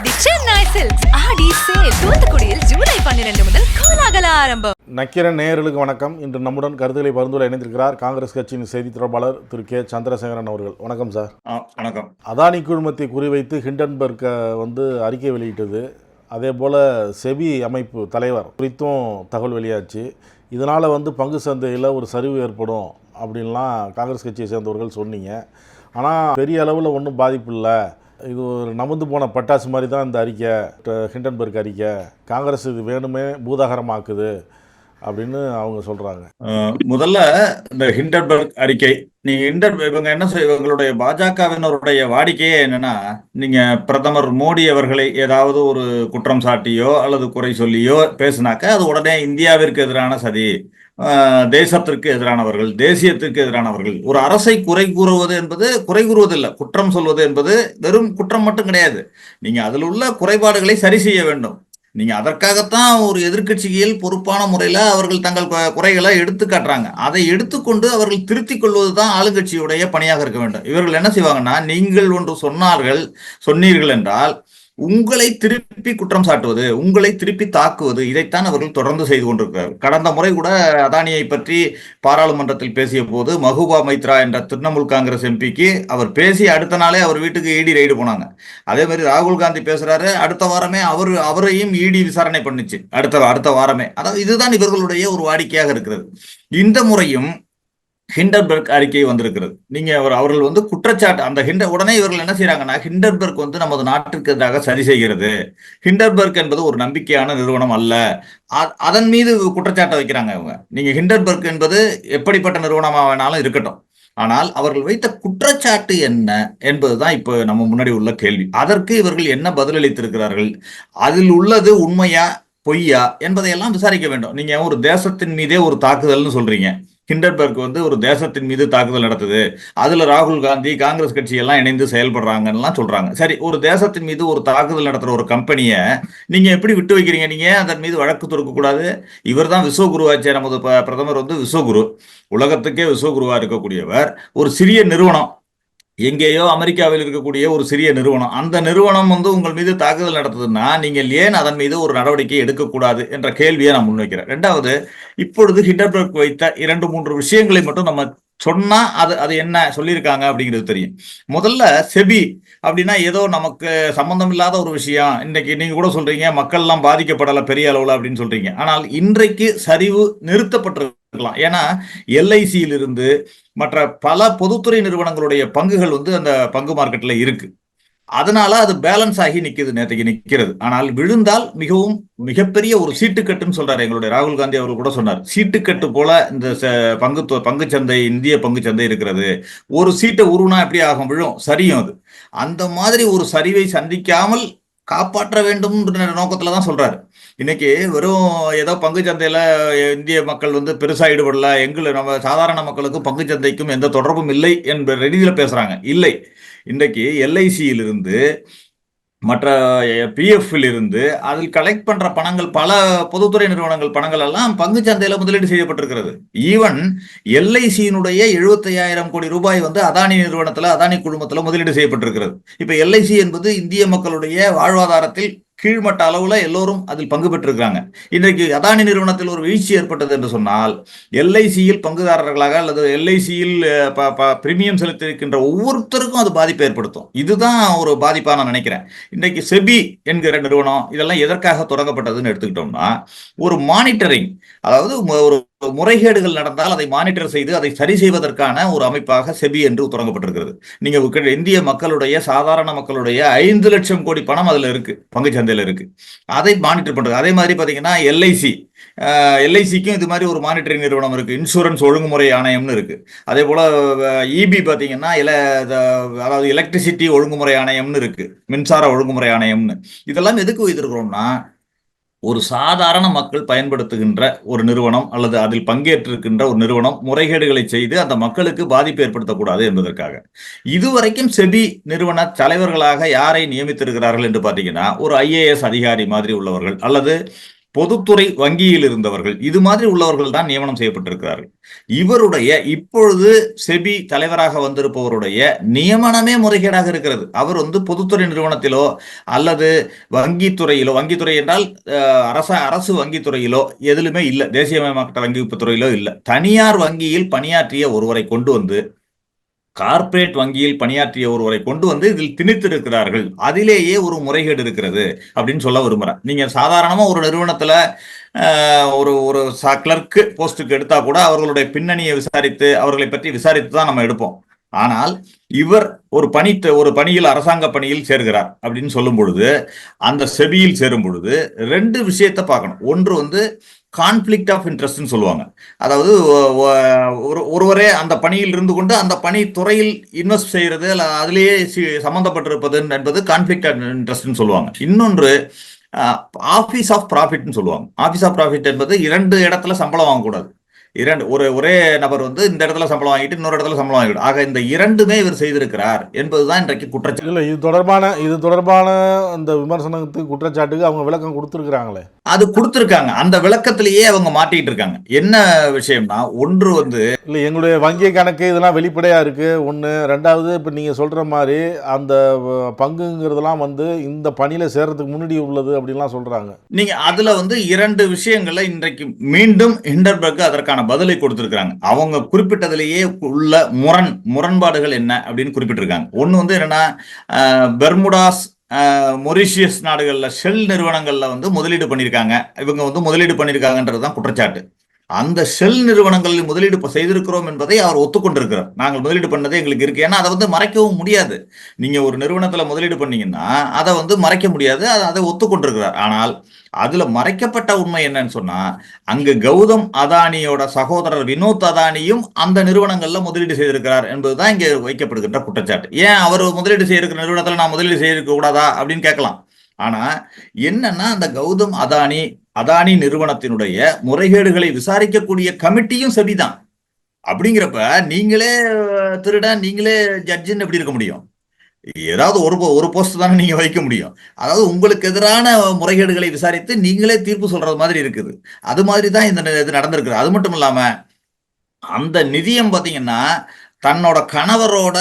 தி Chennai silks ஆடி sale தூத்துக்குடியில் ஜூலை 12 முதல் கோலாகல ஆரம்பம். நக்கீரன் நேயர்களுக்கு வணக்கம். இன்று நம்முடன் கருத்துக்களை பகிர்ந்து இணைந்திருக்கிறார் காங்கிரஸ் கட்சியின் செய்தி தொடர்பாளர் திரு கே சந்திரசேகரன் அவர்கள். வணக்கம் சார். வணக்கம். அதானி குழுமத்தை குறிவைத்து ஹிண்டன்பர்க் அறிக்கை வெளியிட்டது. அதே போல் செபி அமைப்பு தலைவர் குறித்தும் தகவல் வெளியாச்சு. இதனால் பங்கு சந்தையில் ஒரு சரிவு ஏற்படும் அப்படின்லாம் காங்கிரஸ் கட்சியை சேர்ந்தவர்கள் சொன்னீங்க. ஆனால் பெரிய அளவில் ஒன்றும் பாதிப்பு இல்லை, இது ஒரு நமுந்து போன பட்டாசு மாதிரி தான் இந்த அறிக்கை, ஹிண்டன்பர்க் அறிக்கை, காங்கிரஸ் இது வேணுமே பூதாகரமாக்குது அப்படின்னு அவங்க சொல்கிறாங்க. முதல்ல இந்த ஹிண்டன்பர்க் அறிக்கை, இவங்க என்ன இவங்களுடைய பாஜகவினருடைய வாடிக்கையே என்னன்னா, நீங்க பிரதமர் மோடி அவர்களை ஏதாவது ஒரு குற்றம் சாட்டியோ அல்லது குறை சொல்லியோ பேசினாக்க அது உடனே இந்தியாவிற்கு எதிரான சதி, தேசத்திற்கு எதிரானவர்கள், தேசியத்திற்கு எதிரானவர்கள். ஒரு அரசை குறை கூறுவது என்பது குறை கூறுவதில்லை, குற்றம் சொல்வது என்பது வெறும் குற்றம் மட்டும் கிடையாது. நீங்க அதில் உள்ள குறைபாடுகளை சரி செய்ய வேண்டும். நீங்க அதற்காகத்தான் ஒரு எதிர்க்கட்சியில் பொறுப்பான முறையில அவர்கள் தங்கள் குறைகளை எடுத்து காட்டுறாங்க. அதை எடுத்துக்கொண்டு அவர்கள் திருத்திக் கொள்வதுதான் ஆளுங்கட்சியுடைய பணியாக இருக்க வேண்டும். இவர்கள் என்ன செய்வாங்கன்னா, நீங்கள் ஒன்று சொன்னீர்கள் என்றால் உங்களை திருப்பி குற்றம் சாட்டுவது, உங்களை திருப்பி தாக்குவது, இதைத்தான் அவர்கள் தொடர்ந்து செய்து கொண்டிருக்கிறார்கள். கடந்த முறை கூட அதானியை பற்றி பாராளுமன்றத்தில் பேசிய போது மஹூபா மைத்ரா என்ற திரிணாமுல் காங்கிரஸ் எம்பிக்கு அவர் பேசி அடுத்த நாளே அவர் வீட்டுக்கு இடி ரெய்டு போனாங்க. அதே மாதிரி ராகுல் காந்தி பேசுறாரு, அடுத்த வாரமே அவரையும் இடி விசாரணை பண்ணிச்சு, அடுத்த வாரமே. அதாவது இதுதான் இவர்களுடைய ஒரு வாடிக்கையாக இருக்கிறது. இந்த முறையும் ஹிண்டன்பர்க் அறிக்கை வந்திருக்கிறது. நீங்க அவர்கள் குற்றச்சாட்டு அந்த உடனே இவர்கள் என்ன செய்யறாங்கன்னா, ஹிண்டன்பர்க் நமது நாட்டிற்கு எதிராக சரி செய்கிறது, ஹிண்டன்பர்க் என்பது ஒரு நம்பிக்கையான நிறுவனம் அல்ல, அதன் மீது குற்றச்சாட்டை வைக்கிறாங்க இவங்க. நீங்க ஹிண்டன்பர்க் என்பது எப்படிப்பட்ட நிறுவனமாக வேணாலும் இருக்கட்டும், ஆனால் அவர்கள் வைத்த குற்றச்சாட்டு என்ன என்பதுதான் இப்ப நம்ம முன்னாடி உள்ள கேள்வி. அதற்கு இவர்கள் என்ன பதிலளித்திருக்கிறார்கள், அதில் உள்ளது உண்மையா பொய்யா என்பதையெல்லாம் விசாரிக்க வேண்டும். நீங்க ஒரு தேசத்தின் மீதே ஒரு தாக்குதல்னு சொல்றீங்க. ஹிண்டன்பர்க் ஒரு தேசத்தின் மீது தாக்குதல் நடத்துது, அதுல ராகுல் காந்தி காங்கிரஸ் கட்சி எல்லாம் இணைந்து செயல்படுறாங்கன்னு சொல்றாங்க. சரி, ஒரு தேசத்தின் மீது ஒரு தாக்குதல் நடத்துற ஒரு கம்பெனியை நீங்க எப்படி விட்டு வைக்கிறீங்க? நீங்க அதன் மீது வழக்கு தொடுக்க கூடாது. இவர் தான் விஸ்வகுருவாச்சே, நமது பிரதமர் விஸ்வகுரு, உலகத்துக்கே விஸ்வகுருவா இருக்கக்கூடியவர். ஒரு சிறிய நிறுவனம், எங்கேயோ அமெரிக்காவில் இருக்கக்கூடிய ஒரு சிறிய நிறுவனம், அந்த நிறுவனம் உங்கள் மீது தாக்குதல் நடத்துதுன்னா நீங்கள் ஏன் அதன் மீது ஒரு நடவடிக்கை எடுக்கக்கூடாது என்ற கேள்வியை நான் முன்வைக்கிறேன். ரெண்டாவது, இப்பொழுது ஹிண்டன்பர்க் வைத்த 2-3 விஷயங்களை மட்டும் நம்ம சொன்னா அது என்ன சொல்லியிருக்காங்க அப்படிங்கிறது தெரியும். முதல்ல செபி அப்படின்னா ஏதோ நமக்கு சம்பந்தம் இல்லாத ஒரு விஷயம். இன்னைக்கு நீங்க கூட சொல்றீங்க மக்கள் எல்லாம் பாதிக்கப்படலை பெரிய அளவுல அப்படின்னு சொல்றீங்க. ஆனால் இன்றைக்கு சரிவு நிறுத்தப்பட்டிருக்கலாம். ஏன்னா எல்ஐசியிலிருந்து மற்ற பல பொதுத்துறை நிறுவனங்களுடைய பங்குகள் அந்த பங்கு மார்க்கெட்ல இருக்கு. அதனால அது பேலன்ஸ் ஆகி நேற்றுக்கு நிக்கிறது. ஆனால் விழுந்தால் மிகப்பெரிய ஒரு சீட்டுக்கட்டுன்னு சொல்றாரு எங்களுடைய ராகுல் காந்தி அவர்கள் கூட சொன்னார். சீட்டுக்கட்டு போல இந்த பங்கு சந்தை, இந்திய பங்கு சந்தை இருக்கிறது. ஒரு சீட்டை உருவனா எப்படி ஆகும், விழும், சரியும். அது அந்த மாதிரி ஒரு சரிவை சந்திக்காமல் காப்பாற்ற வேண்டும் நோக்கத்துல தான் சொல்றாரு. இன்னைக்கு வெறும் ஏதோ பங்கு சந்தையில இந்திய மக்கள் பெருசா ஈடுபடல, நம்ம சாதாரண மக்களுக்கும் பங்கு சந்தைக்கும் எந்த தொடர்பும் இல்லை என்ற ரீதியில பேசுறாங்க. இல்லை, இன்றைக்கு எல்ஐசியிலிருந்து மற்ற பிஎஃப்ல இருந்து அதில் கலெக்ட் பண்ற பணங்கள், பல பொதுத்துறை நிறுவனங்கள் பணங்கள் எல்லாம் பங்கு சந்தையில முதலீடு செய்யப்பட்டிருக்கிறது. ஈவன் எல்ஐசியினுடைய 75,000 கோடி ரூபாய் அதானி நிறுவனத்துல, அதானி குழுமத்துல முதலீடு செய்யப்பட்டிருக்கிறது. இப்ப எல்ஐசி என்பது இந்திய மக்களுடைய வாழ்வாதாரத்தில் கீழ்மட்ட அளவுல எல்லோரும் அதில் பங்கு பெற்றிருக்காங்க. இன்றைக்கு அதானி நிறுவனத்தில் ஒரு வீழ்ச்சி ஏற்பட்டது என்று சொன்னால் எல்ஐசியில் பங்குதாரர்களாக அல்லது எல்ஐசியில் பிரீமியம் செலுத்தியிருக்கின்ற ஒவ்வொருத்தருக்கும் அது பாதிப்பை ஏற்படுத்தும். இதுதான் ஒரு பாதிப்பா நான் நினைக்கிறேன். இன்றைக்கு செபி என்கிற நிறுவனம் இதெல்லாம் எதற்காக தொடங்கப்பட்டதுன்னு எடுத்துக்கிட்டோம்னா, ஒரு மானிட்டரிங், அதாவது ஒரு முறைகேடுகள் நடந்தால் அதை மானிட்டர் செய்து அதை சரி செய்வதற்கான ஒரு அமைப்பாக செபி என்று தொடங்கப்பட்டிருக்கிறது. நீங்க இந்திய மக்களுடைய, சாதாரண மக்களுடைய 5 லட்சம் கோடி பணம் அதுல இருக்கு, பங்கு சந்தையில இருக்கு. அதை மானிட்டர் பண்றது. அதே மாதிரி பாத்தீங்கன்னா எல்ஐசிக்கும் இது மாதிரி ஒரு மானிட்டரிங் நிறுவனம் இருக்கு, இன்சூரன்ஸ் ஒழுங்குமுறை ஆணையம்னு இருக்கு. அதே போல இபி பாத்தீங்கன்னா அதாவது எலக்ட்ரிசிட்டி ஒழுங்குமுறை ஆணையம்னு இருக்கு, மின்சார ஒழுங்குமுறை ஆணையம்னு. இதெல்லாம் எதுக்கு வைத்திருக்கிறோம்னா, ஒரு சாதாரண மக்கள் பயன்படுத்துகின்ற ஒரு நிறுவனம் அல்லது அதில் பங்கேற்றிருக்கின்ற ஒரு நிறுவனம் முறைகேடுகளை செய்து அந்த மக்களுக்கு பாதிப்பு ஏற்படுத்தக்கூடாது என்பதற்காக. இதுவரைக்கும் செபி நிறுவன தலைவர்களாக யாரை நியமித்திருக்கிறார்கள் என்று பார்த்தீங்கன்னா, ஒரு IAS அதிகாரி மாதிரி உள்ளவர்கள் அல்லது பொதுத்துறை வங்கியில் இருந்தவர்கள், இது மாதிரி உள்ளவர்கள் தான் நியமனம் செய்யப்பட்டிருக்கிறார்கள். இவருடைய இப்பொழுது செபி தலைவராக வந்திருப்பவருடைய நியமனமே முறைகேடாக இருக்கிறது. அவர் பொதுத்துறை நிறுவனத்திலோ அல்லது வங்கித்துறையிலோ, வங்கித்துறை என்றால் அரசு வங்கித்துறையிலோ எதிலுமே இல்லை, தேசியமயமாக்கப்பட்ட வங்கி துறையிலோ இல்லை, தனியார் வங்கியில் பணியாற்றிய ஒருவரை கொண்டு வந்து, கார்ப்பரேட் வங்கியில் பணியாற்றிய ஒருவரை கொண்டு வந்து இதில் திணித்திருக்கிறார்கள். அதிலேயே ஒரு முறைகேடு இருக்கிறது அப்படின்னு சொல்ல விரும்புறேன். நீங்க சாதாரணமா ஒரு நிறுவனத்துல ஒரு ஒரு கிளர்க்கு போஸ்டுக்கு எடுத்தா கூட அவர்களுடைய பின்னணியை விசாரித்து அவர்களை பற்றி விசாரித்து தான் நம்ம எடுப்போம். ஆனால் இவர் ஒரு பணியில் அரசாங்க பணியில் சேர்கிறார் அப்படின்னு சொல்லும் பொழுது, அந்த செபியில் சேரும் பொழுது ரெண்டு விஷயத்தை பார்க்கணும். ஒன்று கான்ஃபிளிக்ட் ஆஃப் இன்ட்ரெஸ்ட்னு சொல்லுவாங்க. அதாவது ஒருவரே அந்த பணியில் இருந்து கொண்டு அந்த பணி துறையில் இன்வெஸ்ட் செய்யறது, அதிலேயே சம்பந்தப்பட்டிருப்பது என்பது கான்ஃபிளிக்ட் ஆஃப் இன்ட்ரெஸ்ட்னு சொல்லுவாங்க. இன்னொன்று ஆபீஸ் ஆஃப் ப்ராஃபிட்னு சொல்லுவாங்க. ஆபீஸ் ஆஃப் ப்ராஃபிட் என்பது இரண்டு இடத்துல சம்பளம் வாங்கக்கூடாது. ஒரே நபர் இந்த இடத்துல சம்பளம் வாங்கிட்டு இன்னொரு இடத்துல சம்பளம் வாங்கிட்டு, ஆக இந்த இரண்டுமே இவர் செய்திருக்கிறார் என்பதுதான் இன்றைக்கு குற்றச்சாட்டு. இல்லை, இது தொடர்பான அந்த விமர்சனத்துக்கு குற்றச்சாட்டுக்கு அவங்க விளக்கம் கொடுத்துருக்காங்களே, அது கொடுத்துருக்காங்க. அந்த விளக்கத்திலேயே அவங்க மாட்டிட்டு இருக்காங்க. என்ன விஷயம்னா, ஒன்று இல்லை, எங்களுடைய வங்கி கணக்கு இதெல்லாம் வெளிப்படையா இருக்கு ஒன்று. ரெண்டாவது, இப்போ நீங்க சொல்ற மாதிரி அந்த பங்குங்கிறதெல்லாம் இந்த பணியில சேர்றதுக்கு முன்னாடி உள்ளது அப்படின்லாம் சொல்றாங்க. நீங்க அதுல இரண்டு விஷயங்கள்ல இன்றைக்கு மீண்டும் ஹிண்டன்பர்க் அதற்கான பதிலை கொடுத்திருக்காங்க. அவங்க குறிப்பிட்டதிலேயே உள்ள முரண்பாடுகள் என்ன அப்படின்னு குறிப்பிட்டிருக்காங்க. ஒன்னு என்னன்னா, பெர்முடாஸ், மொரிஷியஸ் நாடுகள்ல ஷெல் நிறுவனங்கள்ல முதலீடு பண்ணியிருக்காங்க. இவங்க முதலீடு பண்ணியிருக்காங்கன்றதுதான் குற்றச்சாட்டு. அந்த ஷெல் நிறுவனங்களில் முதலீடு செய்திருக்கிறோம் என்பதை அவர் ஒத்துக்கொண்டிருக்கிறார். நாங்கள் முதலீடு பண்ணதே எங்களுக்கு இருக்கு. ஏன்னா அதை மறைக்கவும் முடியாது. நீங்க ஒரு நிறுவனத்துல முதலீடு பண்ணீங்கன்னா அதை மறைக்க முடியாது. அதை ஒத்துக்கொண்டிருக்கிறார். ஆனால் அதுல மறைக்கப்பட்ட உண்மை என்னன்னு சொன்னா, அங்கு கௌதம் அதானியோட சகோதரர் வினோத் அதானியும் அந்த நிறுவனங்கள்ல முதலீடு செய்திருக்கிறார் என்பதுதான் இங்க வைக்கப்படுகின்ற குற்றச்சாட்டு. ஏன் அவர் முதலீடு செய்திருக்கிற நிறுவனத்துல நான் முதலீடு செய்திருக்க கூடாதா அப்படின்னு கேட்கலாம். ஆனா என்னன்னா, அந்த கௌதம் அதானி நிறுவனத்தினுடைய முறைகேடுகளை விசாரிக்கக்கூடிய கமிட்டியும் செபிதான். அப்படிங்கிறப்ப நீங்களே திருட, நீங்களே ஜட்ஜுன்னு எப்படி இருக்க முடியும்? ஏதாவது ஒரு போஸ்ட் தானே நீங்க வைக்க முடியும். அதாவது உங்களுக்கு எதிரான முறைகேடுகளை விசாரித்து நீங்களே தீர்ப்பு சொல்றது மாதிரி இருக்குது. அது மாதிரி தான் இது நடந்திருக்கு. அது மட்டும் இல்லாம அந்த நிதியம் பாத்தீங்கன்னா தன்னோட கணவரோட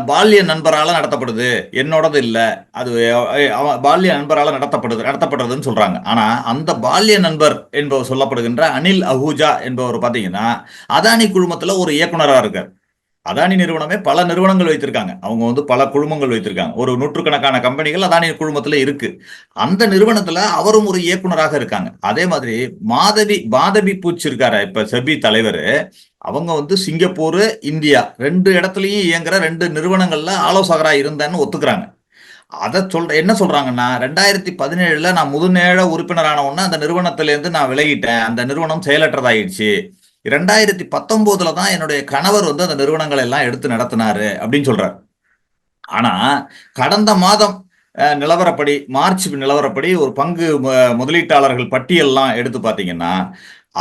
பால்ய நண்பரால நடத்தப்படுது, என்னோடது இல்ல, அது பால்ய நண்பரால நடத்தப்படுறதுன்னு சொல்றாங்க. ஆனா அந்த பால்ய நண்பர் என்பவர் சொல்லப்படுகின்ற அனில் அஹூஜா என்பவர் பாத்தீங்கன்னா அதானி குழுமத்துல ஒரு இயக்குனரா இருக்கார். அதானி நிறுவனமே பல நிறுவனங்கள் வைத்திருக்காங்க. அவங்க பல குழுமங்கள் வைத்திருக்காங்க. ஒரு நூற்றுக்கணக்கான கம்பெனிகள் அதானி குழுமத்துல இருக்கு. அந்த நிறுவனத்துல அவரும் ஒரு இயக்குனராக இருக்காங்க. அதே மாதிரி மாதவி பூச்சி இருக்காரு இப்ப செபி தலைவர். அவங்க சிங்கப்பூர், இந்தியா ரெண்டு இடத்துலயும் இயங்குற ரெண்டு நிறுவனங்கள்ல ஆலோசகரா இருந்தேன்னு ஒத்துக்கிறாங்க. என்ன சொல்றாங்கன்னா, 2017 நான் முதுநேர உறுப்பினரான உடனே அந்த நிறுவனத்திலேருந்து நான் விலகிட்டேன். அந்த நிறுவனம் செயலற்றதாயிடுச்சு. 2019 தான் என்னுடைய கணவர் அந்த நிறுவனங்களை எல்லாம் எடுத்து நடத்தினாரு அப்படின்னு சொல்றாரு. ஆனா கடந்த மாதம் நிலவரப்படி, மார்ச் நிலவரப்படி ஒரு பங்கு முதலீட்டாளர்கள் பட்டியல்லாம் எடுத்து பாத்தீங்கன்னா,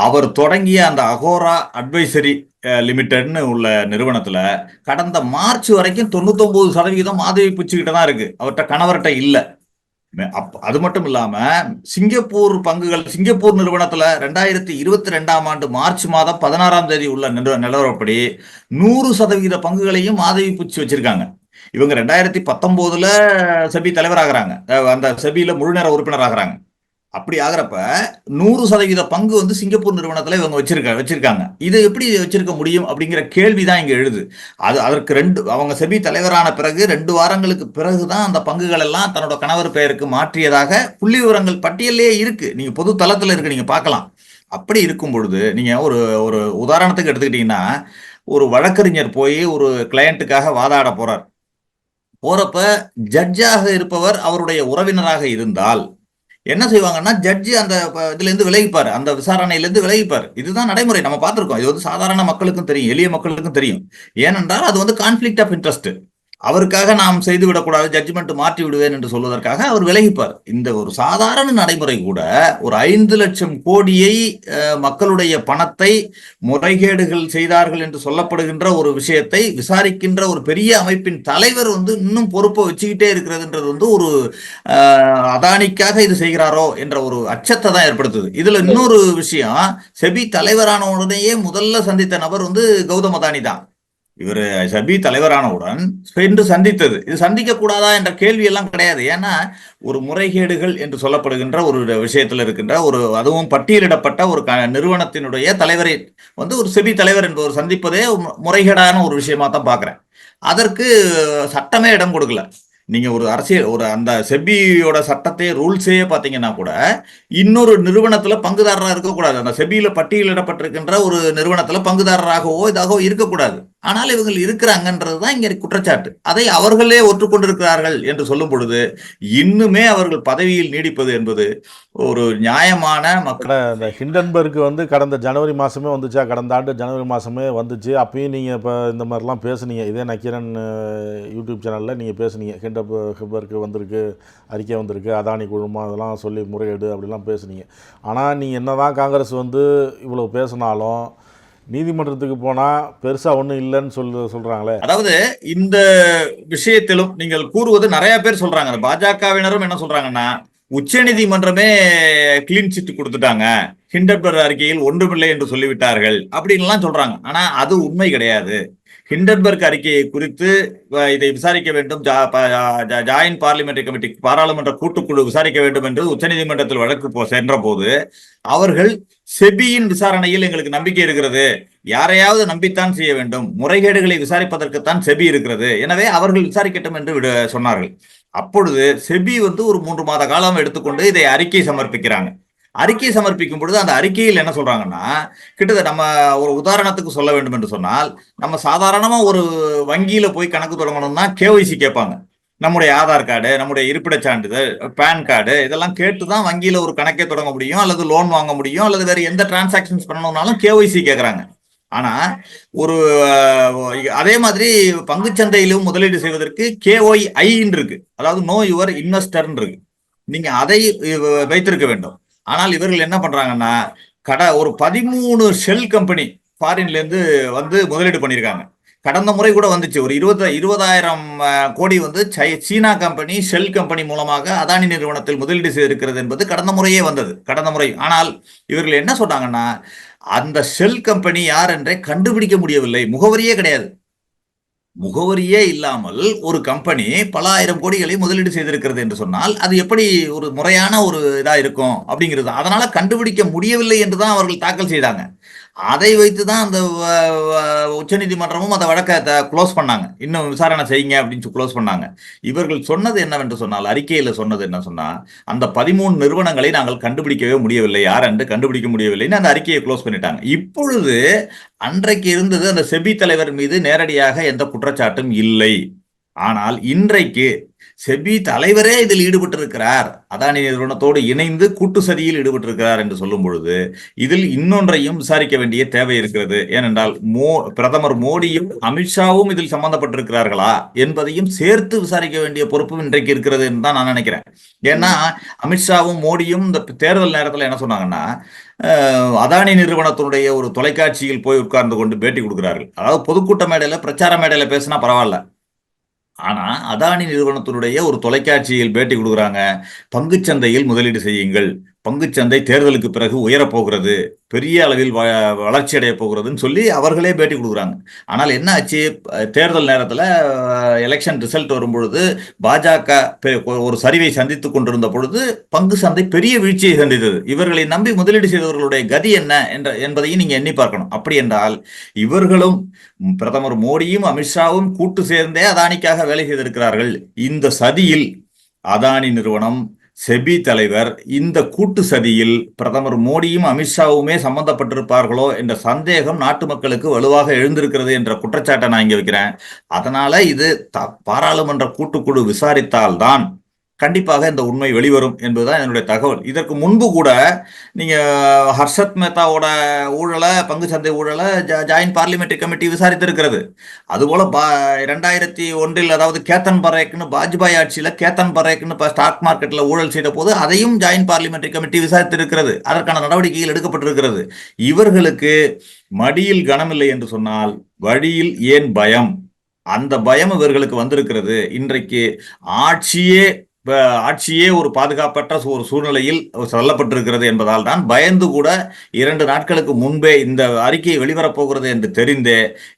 அவர் தொடங்கிய அந்த அகோரா அட்வைசரி லிமிடெட்னு உள்ள நிறுவனத்துல கடந்த மார்ச் வரைக்கும் 99% மாதவி பூச்சிக்கிட்ட தான் இருக்கு. அவர்கிட்ட கணவர்கிட்ட இல்ல. அது மட்டும் இல்லாம சிங்கப்பூர் நிறுவனத்துல 2022ஆம் ஆண்டு மார்ச் மாதம் 16ஆம் தேதி உள்ள நிலவரப்படி 100% பங்குகளையும் மாதவி பூச்சி வச்சிருக்காங்க. இவங்க 2019 செபி தலைவராகிறாங்க, அந்த செபியில முழுநேர உறுப்பினர் ஆகிறாங்க. அப்படி ஆகிறப்ப 100% பங்கு சிங்கப்பூர் நிறுவனத்துல இவங்க வச்சிருக்காங்க. இதை எப்படி வச்சிருக்க முடியும் அப்படிங்கிற கேள்விதான் இங்க எழுது. அதற்கு அவங்க செபி தலைவரான பிறகு 2 வாரங்களுக்கு பிறகுதான் அந்த பங்குகள் எல்லாம் தன்னோட கணவர் பெயருக்கு மாற்றியதாக புள்ளி விவரங்கள் பட்டியலே இருக்கு. நீங்க பொது தளத்துல இருக்கு, நீங்க பார்க்கலாம். அப்படி இருக்கும் பொழுது நீங்க ஒரு உதாரணத்துக்கு எடுத்துக்கிட்டீங்கன்னா, ஒரு வழக்கறிஞர் போய் ஒரு கிளையண்ட்டுக்காக வாதாட போறப்ப ஜட்ஜாக இருப்பவர் அவருடைய உறவினராக இருந்தால் என்ன செய்வாங்கன்னா, ஜட்ஜி அந்த இதுல இருந்து விலகிப்பாரு, அந்த விசாரணையிலிருந்து விலகிப்பாரு. இதுதான் நடைமுறை, நம்ம பார்த்திருக்கோம். இது சாதாரண மக்களுக்கும் தெரியும், எளிய மக்களுக்கும் தெரியும். ஏனென்றால் அது கான்ஃபிளிக்ட் ஆஃப் இன்ட்ரெஸ்ட். அவருக்காக நாம் செய்து விடக்கூடாது, ஜட்ஜ்மெண்ட் மாற்றி விடுவேன் என்று சொல்வதற்காக அவர் விலகிப்பார். இந்த ஒரு சாதாரண நடைமுறை கூட ஒரு 5 லட்சம் கோடியை மக்களுடைய பணத்தை முறைகேடுகள் செய்தார்கள் என்று சொல்லப்படுகின்ற ஒரு விஷயத்தை விசாரிக்கின்ற ஒரு பெரிய அமைப்பின் தலைவர் இன்னும் பொறுப்பை வச்சுக்கிட்டே இருக்கிறதுன்றது ஒரு அதானிக்காக இது செய்கிறாரோ என்ற ஒரு அச்சத்தை தான் ஏற்படுத்துது. இதுல இன்னொரு விஷயம், செபி தலைவரான உடனேயே முதல்ல சந்தித்த நபர் கௌதம் அதானி தான். இவர் செபி தலைவரானவுடன் சென்று சந்தித்தது, இது சந்திக்க கூடாதா என்ற கேள்வி எல்லாம் கிடையாது. ஏன்னா ஒரு முறைகேடுகள் என்று சொல்லப்படுகின்ற ஒரு விஷயத்தில் இருக்கின்ற அதுவும் பட்டியலிடப்பட்ட ஒரு நிறுவனத்தினுடைய தலைவரை ஒரு செபி தலைவர் என்பவர் சந்திப்பதே முறைகேடான ஒரு விஷயமா தான் பாக்குறேன். அதற்கு சட்டமே இடம் கொடுக்கல. நீங்க ஒரு அரசியல் அந்த செபியோட சட்டத்தை ரூல்ஸே பாத்தீங்கன்னா கூட இன்னொரு நிறுவனத்துல பங்குதாரராக இருக்கக்கூடாது. அந்த செபியில பட்டியலிடப்பட்டிருக்கின்ற ஒரு நிறுவனத்துல பங்குதாரராகவோ இதாகவோ இருக்கக்கூடாது. ஆனால் இவங்க இருக்கிறாங்கன்றதுதான் இங்க குற்றச்சாட்டு. அதை அவர்களே ஒற்றுக்கொண்டிருக்கிறார்கள் என்று சொல்லும் பொழுது இன்னுமே அவர்கள் பதவியில் நீடிப்பது என்பது ஒரு நியாயமான மக்கள். இந்த ஹிண்டன்பர்க் கடந்த ஜனவரி மாதமே வந்துச்சா, கடந்த ஆண்டு ஜனவரி மாதமே வந்துச்சு. அப்பயும் நீங்கள் இப்போ இந்த மாதிரிலாம் பேசுனீங்க, இதே நக்கீரன் யூடியூப் சேனலில் நீங்கள் பேசுனீங்க, ஹிண்டன்பர்க் வந்திருக்கு, அறிக்கை வந்திருக்கு, அதானி குழுமம் அதெல்லாம் சொல்லி முறையீடு அப்படிலாம் பேசுனீங்க. ஆனால் நீங்கள் என்ன தான் காங்கிரஸ் இவ்வளோ பேசினாலும் நீதிமன்றத்துக்கு போனால் பெருசாக ஒன்றும் இல்லைன்னு சொல்கிறாங்களே. அதாவது இந்த விஷயத்திலும் நீங்கள் கூறுவது நிறைய பேர் சொல்கிறாங்க. பாஜகவினரும் என்ன சொல்கிறாங்கன்னா, உச்ச நீதிமன்றமே கிளீன் சிட் கொடுத்துட்டாங்க, ஹிண்டன்பர்க் அறிக்கையில் ஒன்றுமில்லை என்று சொல்லிவிட்டார்கள் அப்படின்லாம் சொல்றாங்க. ஆனா அது உண்மை கிடையாது. ஹிண்டன்பர்க் அறிக்கையை குறித்து இதை விசாரிக்க வேண்டும், ஜாயின்ட் பார்லிமெண்டரி கமிட்டி பாராளுமன்ற கூட்டுக்குழு விசாரிக்க வேண்டும் என்று உச்சநீதிமன்றத்தில் வழக்கு சென்ற போது அவர்கள் செபியின் விசாரணையில் எங்களுக்கு நம்பிக்கை இருக்கிறது, யாரையாவது நம்பித்தான் செய்ய வேண்டும், முறைகேடுகளை விசாரிப்பதற்குத்தான் செபி இருக்கிறது, எனவே அவர்கள் விசாரிக்கட்டும் என்று சொன்னார்கள். அப்பொழுது செபி ஒரு 3 மாத காலம் எடுத்துக்கொண்டு இதை அறிக்கை சமர்ப்பிக்கிறாங்க. அறிக்கை சமர்ப்பிக்கும் பொழுது அந்த அறிக்கையில் என்ன சொல்றாங்கன்னா, கிட்டத்தட்ட நம்ம ஒரு உதாரணத்துக்கு சொல்ல வேண்டும் என்று சொன்னால், நம்ம சாதாரணமா ஒரு வங்கியில போய் கணக்கு தொடங்கணும்னா கேஒய்சி கேட்பாங்க. நம்முடைய ஆதார் கார்டு, நம்முடைய இருப்பிடச் சான்றிதழ், பேன் கார்டு இதெல்லாம் கேட்டுதான் வங்கியில ஒரு கணக்கே தொடங்க முடியும், அல்லது லோன் வாங்க முடியும், அல்லது வேற எந்த டிரான்சாக்சன்ஸ் பண்ணணும்னாலும் கேஒய்சி கேட்கறாங்க. ஆனா ஒரு அதே மாதிரி பங்குச்சந்தையிலும் முதலீடு செய்வதற்கு KOI இருக்கு, அதாவது நோ யுவர் இன்வெஸ்டர் இருக்கு, நீங்க அதை வைத்திருக்க வேண்டும். ஆனால் இவர்கள் என்ன பண்றாங்கன்னா, ஒரு 13 ஷெல் கம்பெனி ஃபாரின்ல இருந்து முதலீடு பண்ணியிருக்காங்க. கடந்த முறை கூட வந்துச்சு, ஒரு 20,000 கோடி சீனா கம்பெனி ஷெல் கம்பெனி மூலமாக அதானி நிறுவனத்தில் முதலீடு செய்திருக்கிறது என்பது கடந்த முறையே வந்தது, கடந்த முறை. ஆனால் இவர்கள் என்ன சொன்னாங்கன்னா, அந்த ஷெல் கம்பெனி யார் என்றே கண்டுபிடிக்க முடியவில்லை, முகவரியே கிடையாது. முகவரியே இல்லாமல் ஒரு கம்பெனி பல ஆயிரம் கோடிகளை முதலீடு செய்திருக்கிறது என்று சொன்னால் அது எப்படி ஒரு முறையான ஒரு இதா இருக்கும் அப்படிங்கிறது. அதனால கண்டுபிடிக்க முடியவில்லை என்றுதான் அவர்கள் தாக்கல் செய்தாங்க. அதை வைத்துதான் அந்த உச்சநீதிமன்றமும் அந்த வழக்கை க்ளோஸ் பண்ணாங்க, இன்னும் விசாரணை செய்யுங்க அப்படின்னு க்ளோஸ் பண்ணாங்க. இவர்கள் சொன்னது என்னவென்று சொன்னால், அறிக்கையில சொன்னது என்ன சொன்னா, அந்த 13 நிறுவனங்களை நாங்கள் கண்டுபிடிக்கவே முடியவில்லை, யார் என்று கண்டுபிடிக்க முடியவில்லைன்னு அந்த அறிக்கையை க்ளோஸ் பண்ணிட்டாங்க. இப்பொழுது அன்றைக்கு இருந்தது அந்த செபி தலைவர் மீது நேரடியாக எந்த குற்றச்சாட்டும் இல்லை. ஆனால் இன்றைக்கு செபி தலைவரே இதில் ஈடுபட்டிருக்கிறார், அதானி நிறுவனத்தோடு இணைந்து கூட்டு சதியில் ஈடுபட்டிருக்கிறார் என்று சொல்லும் பொழுது இதில் இன்னொன்றையும் விசாரிக்க வேண்டிய தேவை இருக்கிறது. ஏனென்றால் பிரதமர் மோடியும் அமித்ஷாவும் இதில் சம்பந்தப்பட்டிருக்கிறார்களா என்பதையும் சேர்த்து விசாரிக்க வேண்டிய பொறுப்பும் இன்றைக்கு இருக்கிறது என்று தான் நான் நினைக்கிறேன். ஏன்னா அமித்ஷாவும் மோடியும் இந்த தேர்தல் நேரத்தில் என்ன சொன்னாங்கன்னா, அதானி நிறுவனத்தினுடைய ஒரு தொலைக்காட்சியில் போய் உட்கார்ந்து கொண்டு பேட்டி கொடுக்கிறார்கள். அதாவது பொதுக்கூட்ட மேடையில பிரச்சார மேடையில பேசினா பரவாயில்ல, ஆனா அதானி நிறுவனத்தினுடைய ஒரு தொலைக்காட்சியில் பேட்டி கொடுக்குறாங்க, பங்குச்சந்தையில் முதலீடு செய்யுங்கள், பங்குச்சந்தை தேர்தலுக்கு பிறகு உயரப்போகிறது, பெரிய அளவில் வளர்ச்சி அடைய போகிறதுன்னு சொல்லி அவர்களே பேட்டி கொடுக்குறாங்க. ஆனால் என்ன ஆச்சு, தேர்தல் நேரத்தில் எலெக்ஷன் ரிசல்ட் வரும்பொழுது பாஜக ஒரு சரிவை சந்தித்துக் கொண்டிருந்த பொழுது பங்கு சந்தை பெரிய வீழ்ச்சியை சந்தித்தது. இவர்களை நம்பி முதலீடு செய்தவர்களுடைய கதி என்ன என்பதையும் நீங்க எண்ணி பார்க்கணும். அப்படி என்றால் இவர்களும் பிரதமர் மோடியும் அமித்ஷாவும் கூட்டு சேர்ந்தே அதானிக்காக வேலை செய்திருக்கிறார்கள். இந்த சதியில் அதானி நிறுவனம், செபி தலைவர், இந்த கூட்டு சதியில் பிரதமர் மோடியும் அமித்ஷாவுமே சம்பந்தப்பட்டிருப்பார்களோ என்ற சந்தேகம் நாட்டு மக்களுக்கு வலுவாக எழுந்திருக்கிறது என்ற குற்றச்சாட்டை நான் இங்க வைக்கிறேன். அதனால இது பாராளுமன்ற கூட்டுக்குழு விசாரித்தால்தான் கண்டிப்பாக இந்த உண்மை வெளிவரும் என்பதுதான் என்னுடைய தகவல். இதற்கு முன்பு கூட நீங்க ஹர்ஷத் மேத்தாவோட ஊழலை, பங்கு சந்தை ஊழலை ஜாயின்ட் பார்லிமெண்டரி கமிட்டி விசாரித்திருக்கிறது. அதுபோல 2001 அதாவது கேத்தன் பரேக்னு வாஜ்பாய் ஆட்சியில் கேத்தன் பரேக்னு ஸ்டாக் மார்க்கெட்ல ஊழல் செய்த போது அதையும் ஜாயின்ட் பார்லிமெண்டரி கமிட்டி விசாரித்திருக்கிறது. அதற்கான நடவடிக்கைகள் எடுக்கப்பட்டிருக்கிறது. இவர்களுக்கு மடியில் கனமில்லை என்று சொன்னால் வழியில் ஏன் பயம்? அந்த பயம் இவர்களுக்கு வந்திருக்கிறது. இன்றைக்கு ஆட்சியே ஒரு பாதுகாப்பற்ற ஒரு சூழ்நிலையில் தள்ளப்பட்டிருக்கிறது என்பதால் தான் பயந்து கூட 2 நாட்களுக்கு முன்பே இந்த அறிக்கையை வெளிவரப்போகிறது என்று தெரிந்தே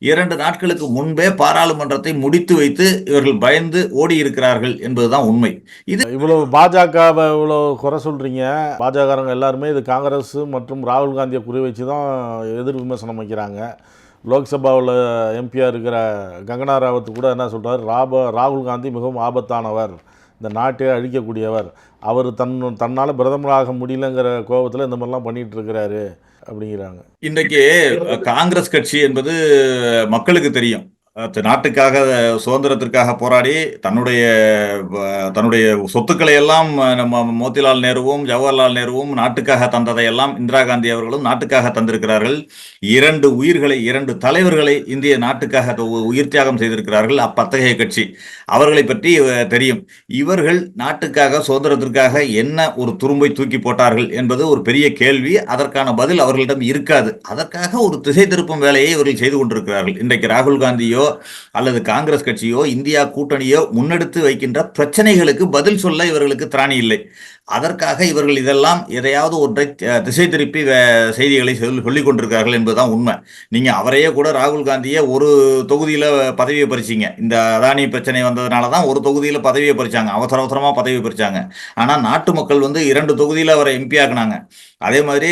2 நாட்களுக்கு முன்பே பாராளுமன்றத்தை முடித்து வைத்து இவர்கள் பயந்து ஓடி இருக்கிறார்கள் என்பதுதான் உண்மை. இது இவ்வளவு பாஜகவை இவ்வளோ குறை சொல்றீங்க. பாஜகரங்க எல்லாருமே இது காங்கிரஸ் மற்றும் ராகுல் காந்தியை குறி வச்சு தான் எதிர் விமர்சனம் வைக்கிறாங்க. லோக்சபாவில் எம்பியாக இருக்கிற கங்கனா ராவத் கூட என்ன சொல்கிறார், ராகுல் காந்தி மிகவும் ஆபத்தானவர், இந்த நாட்டை அழிக்கக்கூடியவர், அவர் தன்னால் பிரதமராக முடியலங்கிற கோபத்தில் இந்த மாதிரிலாம் பண்ணிகிட்டு இருக்கிறாரு அப்படிங்கிறாங்க. இன்றைக்கு காங்கிரஸ் கட்சி என்பது மக்களுக்கு தெரியும். நாட்டுக்காக சுதந்திரத்திற்காக போராடி தன்னுடைய சொத்துக்களை எல்லாம் நம்ம மோதிலால் நேருவும் ஜவஹர்லால் நேருவும் நாட்டுக்காக தந்ததை எல்லாம் இந்திரா காந்தி அவர்களும் நாட்டுக்காக தந்திருக்கிறார்கள். 2 உயிர்களை 2 தலைவர்களை இந்திய நாட்டுக்காக உயிர் தியாகம் செய்திருக்கிறார்கள் அத்தகைய கட்சி. அவர்களை பற்றி தெரியும். இவர்கள் நாட்டுக்காக சுதந்திரத்திற்காக என்ன ஒரு துரும்பை தூக்கி போட்டார்கள் என்பது ஒரு பெரிய கேள்வி. அதற்கான பதில் அவர்களிடம் இருக்காது. அதற்காக ஒரு திசை திருப்பும் வேலையை இவர்கள் செய்து கொண்டிருக்கிறார்கள். இன்றைக்கு ராகுல் காந்தியோ அல்லது காங்கிரஸ் கட்சியோ இந்தியா கூட்டணியோ முன்னெடுத்து வைக்கின்ற பிரச்சனைகளுக்கு பதில் சொல்ல இவர்களுக்கு திராணி இல்லை. அதற்காக இவர்கள் இதெல்லாம் எதையாவது ஒன்றை திசை திருப்பி செய்திகளை சொல்லிக் கொண்டிருக்கிறார்கள் என்பதுதான் உண்மை. நீங்க அவரையே கூட ராகுல் காந்தியை ஒரு தொகுதியில பதவியை பறிச்சிங்க. இந்த அதானி பிரச்சனை வந்ததுனால தான் ஒரு தொகுதியில பதவியை பறிச்சாங்க, அவசரமா பதவியை பறிச்சாங்க. ஆனா நாட்டு மக்கள் 2 தொகுதியில அவரை எம்பி ஆக்குனாங்க. அதே மாதிரி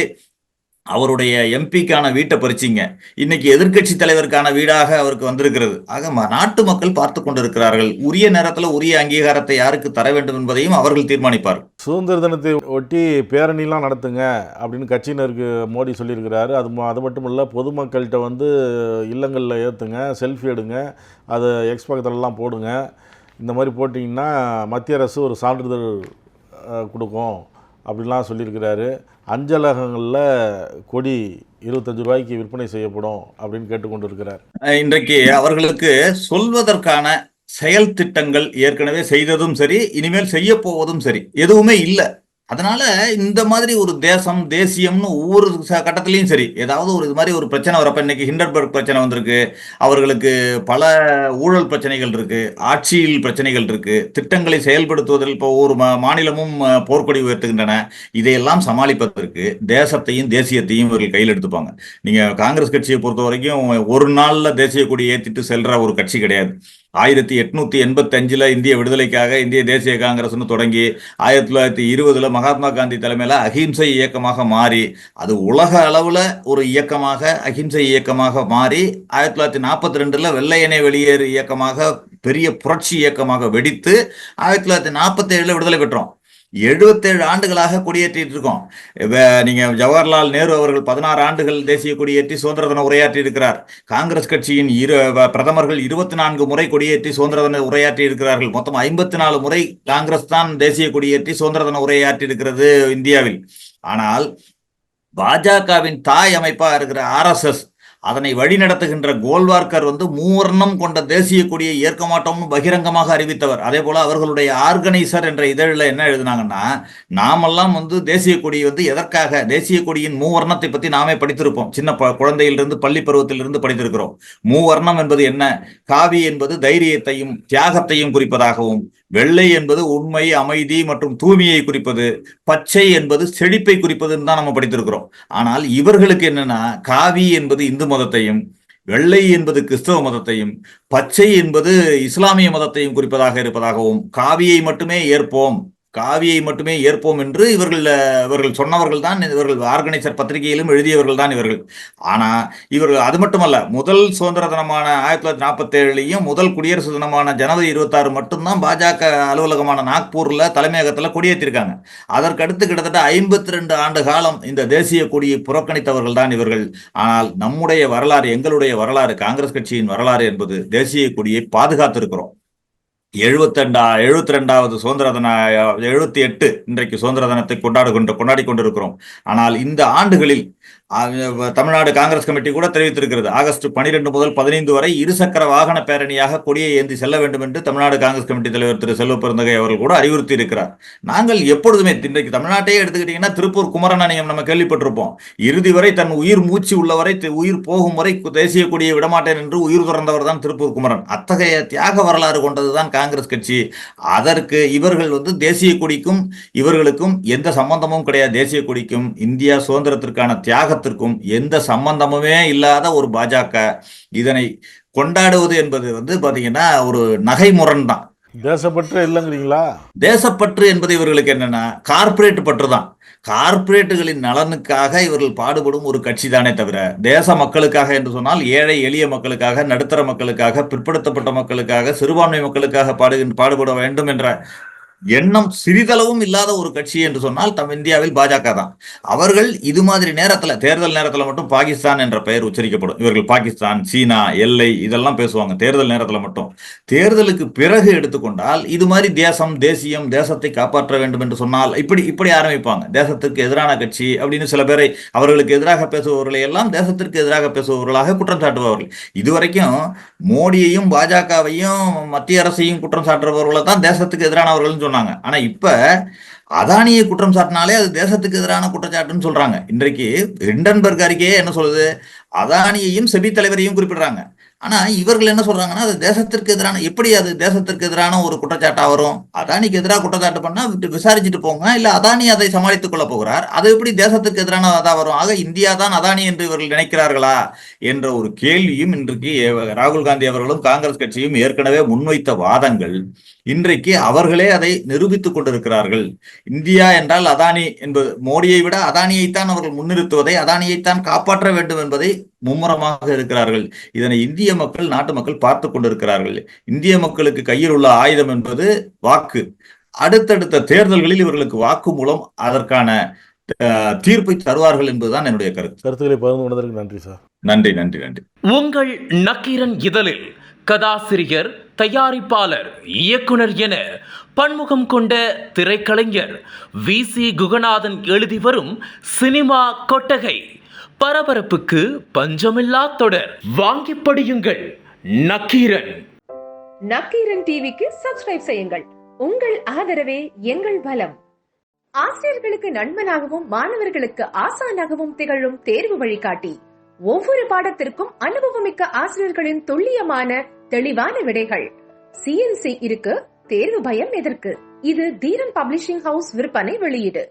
அவருடைய எம்பிக்கான வீட்டை பறிச்சிங்க. இன்னைக்கு எதிர்கட்சி தலைவருக்கான வீடாக அவருக்கு வந்திருக்கிறது. ஆக நாட்டு மக்கள் பார்த்து கொண்டிருக்கிறார்கள். உரிய நேரத்தில் உரிய அங்கீகாரத்தை யாருக்கு தர வேண்டும் என்பதையும் அவர்கள் தீர்மானிப்பார். சுதந்திர தினத்தை ஒட்டி பேரணிலாம் நடத்துங்க அப்படின்னு கட்சியினருக்கு மோடி சொல்லியிருக்கிறாரு. அது மட்டும் இல்லை, பொதுமக்கள்கிட்ட இல்லங்களில் ஏற்றுங்க, செல்ஃபி எடுங்க, அதை எக்ஸ் பக்கத்துலலாம் போடுங்க. இந்த மாதிரி போட்டிங்கன்னா மத்திய அரசு ஒரு சான்றிதழ் கொடுக்கும் அப்படின்லாம் சொல்லியிருக்கிறாரு. அஞ்சலகங்களில் கொடி 25 ரூபாய்க்கு விற்பனை செய்யப்படும் அப்படின்னு கேட்டுக்கொண்டு இருக்கிறார். இன்றைக்கு அவர்களுக்கு சொல்வதற்கான செயல் திட்டங்கள் ஏற்கனவே செய்ததும் சரி, இனிமேல் செய்ய போவதும் சரி, எதுவுமே இல்லை. அதனால இந்த மாதிரி ஒரு தேசியம்னு ஒவ்வொரு கட்டத்திலையும் சரி, ஏதாவது ஒரு இது மாதிரி ஒரு பிரச்சனை வரப்ப, இன்னைக்கு ஹிண்டன்பர்க் பிரச்சனை வந்திருக்கு, அவர்களுக்கு பல ஊழல் பிரச்சனைகள் இருக்கு, ஆட்சியில் பிரச்சனைகள் இருக்கு, திட்டங்களை செயல்படுத்துவதில் இப்போ ஒரு மாநிலமும் போர்க்கொடி உயர்த்துகின்றன. இதையெல்லாம் சமாளிப்பதற்கு தேசத்தையும் தேசியத்தையும் இவர்கள் கையில் எடுத்துப்பாங்க. நீங்க காங்கிரஸ் கட்சியை பொறுத்த வரைக்கும் ஒரு நாள்ல தேசிய கொடி ஏற்றிட்டு செல்ற ஒரு கட்சி கிடையாது. 1885 இந்திய விடுதலைக்காக இந்திய தேசிய காங்கிரஸ்னு தொடங்கி 1920 மகாத்மா காந்தி தலைமையில அஹிம்சை இயக்கமாக மாறி, அது உலக அளவுல ஒரு இயக்கமாக அஹிம்சை இயக்கமாக மாறி 1942 வெள்ளையனே வெளியேறு இயக்கமாக பெரிய புரட்சி இயக்கமாக வெடித்து 1947 விடுதலை பெற்றோம். 77 ஆண்டுகளாக கொடியேற்றிட்டு இருக்கோம். நீங்க ஜவஹர்லால் நேரு அவர்கள் 16 ஆண்டுகள் தேசிய கொடியேற்றி சுதந்திர தின உரையாற்றி இருக்கிறார். காங்கிரஸ் கட்சியின் பிரதமர்கள் 24 முறை கொடியேற்றி சுதந்திர தின உரையாற்றி இருக்கிறார்கள். மொத்தம் 54 முறை காங்கிரஸ் தான் தேசிய கொடியேற்றி சுதந்திர தின உரையாற்றி இருக்கிறது இந்தியாவில். ஆனால் பாஜகவின் தாய் அமைப்பா இருக்கிற RSS அதனை வழிநடத்துகின்ற கோல்வார்கர் மூவர்ணம் கொண்ட தேசிய கொடியை ஏற்க மாட்டோம்னு பகிரங்கமாக அறிவித்தவர். அதே போல அவர்களுடைய ஆர்கனைசர் என்ற இதழில் என்ன எழுதினாங்கன்னா, நாமெல்லாம் தேசிய கொடி எதற்காக, தேசிய கொடியின் மூவர்ணத்தை பத்தி நாமே படித்திருப்போம். சின்ன குழந்தையிலிருந்து பள்ளி பருவத்திலிருந்து படித்திருக்கிறோம். மூவர்ணம் என்பது என்ன? காவி என்பது தைரியத்தையும் தியாகத்தையும் குறிப்பதாகவும், வெள்ளை என்பது உண்மை, அமைதி மற்றும் தூய்மையை குறிப்பது, பச்சை என்பது செழிப்பை குறிப்பதுன்னு தான் நம்ம படித்திருக்கிறோம். ஆனால் இவர்களுக்கு என்னன்னா, காவி என்பது இந்து மதத்தையும், வெள்ளை என்பது கிறிஸ்தவ மதத்தையும், பச்சை என்பது இஸ்லாமிய மதத்தையும் குறிப்பதாக இருப்பதாகவும், காவியை மட்டுமே ஏற்போம் என்று இவர்கள் சொன்னவர்கள் தான். இவர்கள் ஆர்கனைசர் பத்திரிகையிலும் எழுதியவர்கள் தான் இவர்கள். ஆனா இவர்கள் அது மட்டுமல்ல, முதல் சுதந்திர தினமான 1947 முதல் குடியரசு தினமான ஜனவரி 26 மட்டும்தான் பாஜக அலுவலகமான நாக்பூர்ல தலைமையகத்துல கொடியேற்றிருக்காங்க. அதற்கடுத்து கிட்டத்தட்ட 52 ஆண்டு காலம் இந்த தேசிய கொடியை புறக்கணித்தவர்கள் தான் இவர்கள். ஆனால் நம்முடைய வரலாறு, எங்களுடைய வரலாறு, காங்கிரஸ் கட்சியின் வரலாறு என்பது தேசிய கொடியை பாதுகாத்திருக்கிறோம். 72வது சுதந்திர தின 78 இன்றைக்கு சுதந்திர தினத்தை கொண்டாடி கொண்டிருக்கிறோம். ஆனால் இந்த ஆண்டுகளில் தமிழ்நாடு காங்கிரஸ் கமிட்டி கூட தெரிவித்திருக்கிறது, ஆகஸ்ட் 12 முதல் 15 வரை இருசக்கர வாகன பேரணியாக கொடியை ஏந்தி செல்ல வேண்டும் என்று தமிழ்நாடு காங்கிரஸ் கமிட்டி தலைவர் திரு செல்வ பெருந்தகை அவர்கள் கூட அறிவுறுத்தி இருக்கிறார். நாங்கள் எப்பொழுதுமே இன்றைக்கு தமிழ்நாட்டையே எடுத்துக்கிட்டீங்கன்னா திருப்பூர் குமரநாணயம் நம்ம கேள்விப்பட்டிருப்போம். இறுதி வரை தன் உயிர் மூச்சு உள்ளவரை, உயிர் போகும் வரை தேசிய கொடியை விடமாட்டேன் என்று உயிர் துறந்தவர் தான் திருப்பூர் குமரன். அத்தகைய தியாக வரலாறு கொண்டதுதான் காங்கிரஸ் கட்சி. அதற்கு இவர்கள் தேசிய கொடிக்கும் இவர்களுக்கும் எந்த சம்பந்தமும் கிடையாது. தேசிய கொடிக்கும் இந்தியா சுதந்திரத்திற்கான தியாகத்திற்கும் எந்த சம்பந்தமுமே இல்லாத ஒரு பாஜக இதனை கொண்டாடுவது என்பது பாத்தீங்கன்னா ஒரு நகைமுரண் தான். தேசப்பற்று இல்லைங்கிறீங்களா? தேசப்பற்று என்பது இவர்களுக்கு என்னன்னா கார்ப்பரேட் பற்று தான். கார்ப்பரேட்டுகளின் நலனுக்காக இவர்கள் பாடுபடும் ஒரு கட்சி தானே தவிர, தேச மக்களுக்காக என்று சொன்னால் ஏழை எளிய மக்களுக்காக, நடுத்தர மக்களுக்காக, பிற்படுத்தப்பட்ட மக்களுக்காக, சிறுபான்மை மக்களுக்காக பாடுபட வேண்டும் என்ற எண்ணம் சிறிதளவும் இல்லாத ஒரு கட்சி என்று சொன்னால் இந்தியாவில் பாஜக தான். அவர்கள் இது மாதிரி தேர்தல் நேரத்தில் மட்டும் பாகிஸ்தான் என்ற பெயர் உச்சரிக்கப்படும். இவர்கள் பாகிஸ்தான், சீனா, எல்லை இதெல்லாம் பேசுவாங்க தேர்தல் நேரத்தில் மட்டும். தேர்தலுக்கு பிறகு எடுத்துக்கொண்டால் இது மாதிரி தேசம், தேசியம், தேசத்தை காப்பாற்ற வேண்டும் என்று சொன்னால் இப்படி ஆரம்பிப்பாங்க. தேசத்திற்கு எதிரான கட்சி அப்படின்னு சில பேரை, அவர்களுக்கு எதிராக பேசுபவர்களை எல்லாம் தேசத்திற்கு எதிராக பேசுபவர்களாக குற்றம் சாட்டுபவர்கள். இதுவரைக்கும் மோடியையும் பாஜகவையும் மத்திய அரசையும் குற்றம் சாட்டுபவர்களை தான் தேசத்துக்கு எதிரானவர்கள் சொன்னாங்க. ஆனா இப்ப அதானியை குற்றம் சாட்டினாலே அது தேசத்துக்கு எதிரான குற்றச்சாட்டுன்னு சொல்றாங்க. இன்றைக்கு ஹிண்டன்பர்க் அறிக்கையே என்ன சொல்லுது? அதானியையும் செபி தலைவரையும் குறிப்பிடுறாங்க. ஆனா இவர்கள் என்ன சொல்றாங்கன்னா அது தேசத்திற்கு எதிரான, எப்படி அது தேசத்திற்கு எதிரான ஒரு குற்றச்சாட்டா வரும்? அதானிக்கு எதிராக குற்றச்சாட்டு பண்ணா விசாரிச்சுட்டு போங்க, இல்ல அதானி அதை சமாளித்துக் கொள்ள போகிறார், அது எப்படி தேசத்திற்கு எதிரானதா வரும்? ஆக இந்தியா தான் அதானி என்று இவர்கள் நினைக்கிறார்களா என்ற ஒரு கேள்வியும் இன்றைக்கு ராகுல் காந்தி அவர்களும் காங்கிரஸ் கட்சியும் ஏற்கனவே முன்வைத்த வாதங்கள் இன்றைக்கு அவர்களே அதை நிரூபித்துக் கொண்டிருக்கிறார்கள். இந்தியா என்றால் அதானி என்பது, மோடியை விட அதானியைத்தான் அவர்கள் முன்னிறுத்துவதை, அதானியைத்தான் காப்பாற்ற வேண்டும் என்பதை மும்முரமாக இருக்கிறார்கள். இதனை இந்திய மக்கள், நாட்டு மக்கள் பார்த்து கொண்டிருக்கிறார்கள். இந்திய மக்களுக்கு கையில் உள்ள ஆயுதம் என்பது வாக்கு. அடுத்தடுத்த தேர்தல்களில் இவர்களுக்கு வாக்கு மூலம் அதற்கான தீர்ப்பை தருவார்கள் என்பதுதான் என்னுடைய கருத்துக்களை பகிர்ந்து கொண்டதற்கு நன்றி சார். நன்றி நன்றி நன்றி. உங்கள் நக்கீரன் இதழில் கதாசிரியர், தயாரிப்பாளர், இயக்குனர் என பன்முகம் கொண்ட திரைக்கலைஞர் VC குகநாதன் எழுதி வரும் சினிமா கொட்டகை பரபரப்புக்கு பஞ்சமில்லா தொடர். வாங்கி படியுங்கள். நக்கீரன். நக்கீரன் டிவிக்கு சப்ஸ்கிரைப் செய்யுங்கள். உங்கள் ஆதரவே எங்கள் பலம். ஆசிரியர்களுக்கு நண்பனாகவும் மாணவர்களுக்கு ஆசானாகவும் திகழும் தேர்வு வழிகாட்டி. ஒவ்வொரு பாடத்திற்கும் அனுபவமிக்க ஆசிரியர்களின் துல்லியமான தெளிவான விடைகள். CNC இருக்கு, தேர்வு பயம் எதற்கு? இது தீரன் பப்ளிஷிங் ஹவுஸ் விற்பனை வெளியீடு.